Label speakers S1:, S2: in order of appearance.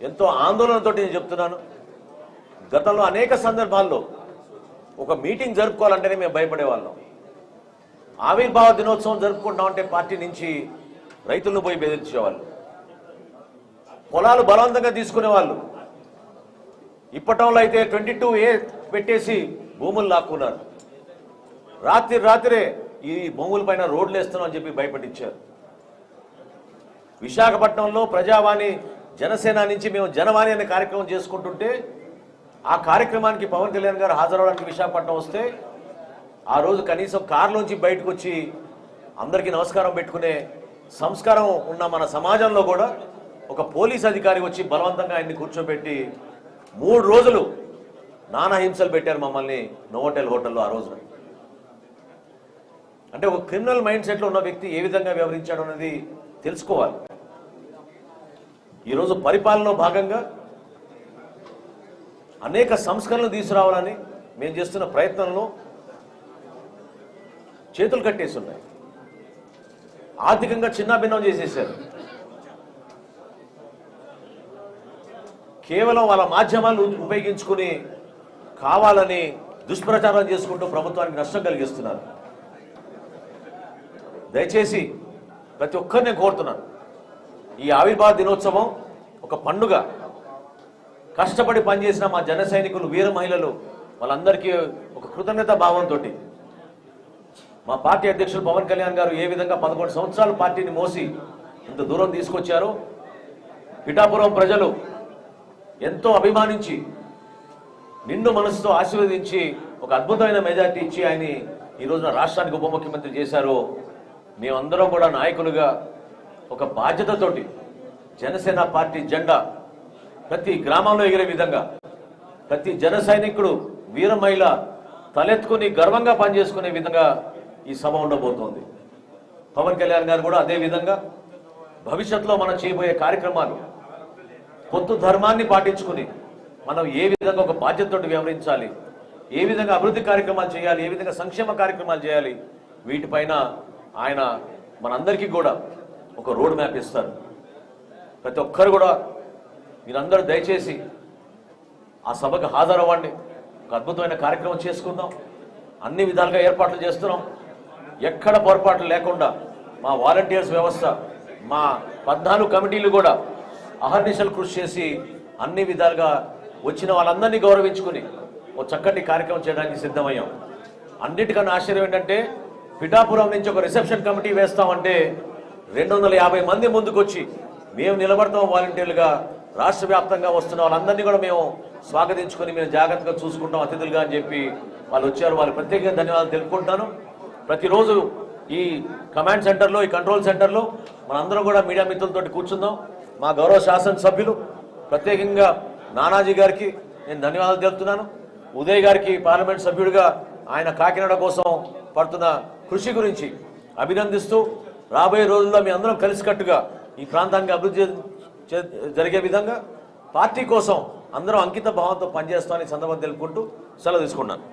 S1: ఎంతో ఆందోళనతో నేను చెప్తున్నాను. గతంలో అనేక సందర్భాల్లో ఒక మీటింగ్ జరుపుకోవాలంటేనే మేము భయపడేవాళ్ళం. ఆవిర్భావ దినోత్సవం జరుపుకుంటామంటే పార్టీ నుంచి రైతులను పోయి బెదిరించేవాళ్ళు, పొలాలు బలవంతంగా తీసుకునేవాళ్ళు. ఇప్పటంలో అయితే 22A పెట్టేసి భూములు లాక్కున్నారు. రాత్రే ఈ భూముల పైన రోడ్లు వేస్తున్నాం అని చెప్పి భయపట్టించారు. విశాఖపట్నంలో ప్రజావాణి జనసేన నుంచి మేము జనవాణి అనే కార్యక్రమం చేసుకుంటుంటే ఆ కార్యక్రమానికి పవన్ కళ్యాణ్ గారు హాజరవడానికి విశాఖపట్నం వస్తే ఆ రోజు కనీసం కారులోంచి బయటకు వచ్చి అందరికీ నమస్కారం పెట్టుకునే సంస్కారం ఉన్న మన సమాజంలో కూడా ఒక పోలీస్ అధికారి వచ్చి బలవంతంగా ఆయన్ని కూర్చోబెట్టి 3 రోజులు నానా హింసలు పెట్టారు మమ్మల్ని నోవోటెల్ హోటల్లో. ఆ రోజున అంటే ఒక క్రిమినల్ మైండ్ సెట్లో ఉన్న వ్యక్తి ఏ విధంగా వ్యవహరించాడు అనేది తెలుసుకోవాలి. ఈరోజు పరిపాలనలో భాగంగా అనేక సంస్కరణలు తీసుకురావాలని మేము చేస్తున్న ప్రయత్నంలో చేతులు కట్టేసి ఉన్నాయి. ఆర్థికంగా చిన్నాభిన్నం చేసేసారు. కేవలం వాళ్ళ మాధ్యమాలు ఉపయోగించుకుని కావాలని దుష్ప్రచారం చేసుకుంటూ ప్రభుత్వానికి నష్టం కలిగిస్తున్నారు. దయచేసి ప్రతి ఒక్కరిని కోరుతున్నాను, ఈ ఆవిర్భావ దినోత్సవం ఒక పండుగ. కష్టపడి పనిచేసిన మా జన సైనికులు, వీర మహిళలు, వాళ్ళందరికీ ఒక కృతజ్ఞత భావంతో మా పార్టీ అధ్యక్షులు పవన్ కళ్యాణ్ గారు ఏ విధంగా 11 సంవత్సరాలు పార్టీని మోసి ఇంత దూరం తీసుకొచ్చారో, పిఠాపురం ప్రజలు ఎంతో అభిమానించి నిండు మనసుతో ఆశీర్వదించి ఒక అద్భుతమైన మెజార్టీ ఇచ్చి ఆయన్ని ఈ రోజున రాష్ట్రానికి ఉప ముఖ్యమంత్రి చేశారో, మేమందరం కూడా నాయకులుగా ఒక బాధ్యతతోటి జనసేన పార్టీ జెండా ప్రతి గ్రామంలో ఎగిరే విధంగా, ప్రతి జన సైనికుడు, వీర మహిళ తలెత్తుకుని గర్వంగా పనిచేసుకునే విధంగా ఈ సభ ఉండబోతోంది. పవన్ కళ్యాణ్ గారు కూడా అదే విధంగా భవిష్యత్తులో మనం చేయబోయే కార్యక్రమాలు పొత్తు ధర్మాన్ని పాటించుకుని మనం ఏ విధంగా ఒక బాధ్యతతో వ్యవహరించాలి, ఏ విధంగా అభివృద్ధి కార్యక్రమాలు చేయాలి, ఏ విధంగా సంక్షేమ కార్యక్రమాలు చేయాలి, వీటిపైన ఆయన మనందరికీ కూడా ఒక రోడ్ మ్యాప్ ఇస్తారు. ప్రతి ఒక్కరు కూడా మీరందరూ దయచేసి ఆ సభకు హాజరవ్వండి. ఒక అద్భుతమైన కార్యక్రమం చేసుకుందాం. అన్ని విధాలుగా ఏర్పాట్లు చేస్తున్నాం. ఎక్కడ పొరపాట్లు లేకుండా మా వాలంటీర్స్ వ్యవస్థ, మా 14 కమిటీలు కూడా అహర్నిశలు కృషి చేసి అన్ని విధాలుగా వచ్చిన వాళ్ళందరినీ గౌరవించుకుని ఒక చక్కటి కార్యక్రమం చేయడానికి సిద్ధమయ్యాం. అన్నిటికన్నా ఆశ్చర్యం ఏంటంటే, పిఠాపురం నుంచి ఒక రిసెప్షన్ కమిటీ వేస్తామంటే 250 మంది ముందుకొచ్చి మేము నిలబడతాం వాలంటీర్లుగా. రాష్ట్ర వ్యాప్తంగా వస్తున్న వాళ్ళందరినీ కూడా మేము స్వాగతించుకొని మేము జాగ్రత్తగా చూసుకుంటాం అతిథులుగా అని చెప్పి వాళ్ళు వచ్చారు. వాళ్ళు ప్రత్యేకంగా ధన్యవాదాలు తెలుపుకుంటాను. ప్రతిరోజు ఈ కమాండ్ సెంటర్లో, ఈ కంట్రోల్ సెంటర్లో మనందరం కూడా మీడియా మిత్రులతో కూర్చుందాం. మా గౌరవ శాసనసభ్యులు ప్రత్యేకంగా నానాజీ గారికి నేను ధన్యవాదాలు తెలుపుతున్నాను. ఉదయ్ గారికి పార్లమెంట్ సభ్యుడిగా ఆయన కాకినాడ కోసం పడుతున్న కృషి గురించి అభినందిస్తూ, రాబోయే రోజుల్లో మీ అందరం కలిసికట్టుగా ఈ ప్రాంతానికి అభివృద్ధి జరిగే విధంగా పార్టీ కోసం అందరం అంకిత భావంతో పనిచేస్తామని సందర్భం తెలుపుకుంటూ సెలవు తీసుకున్నాను.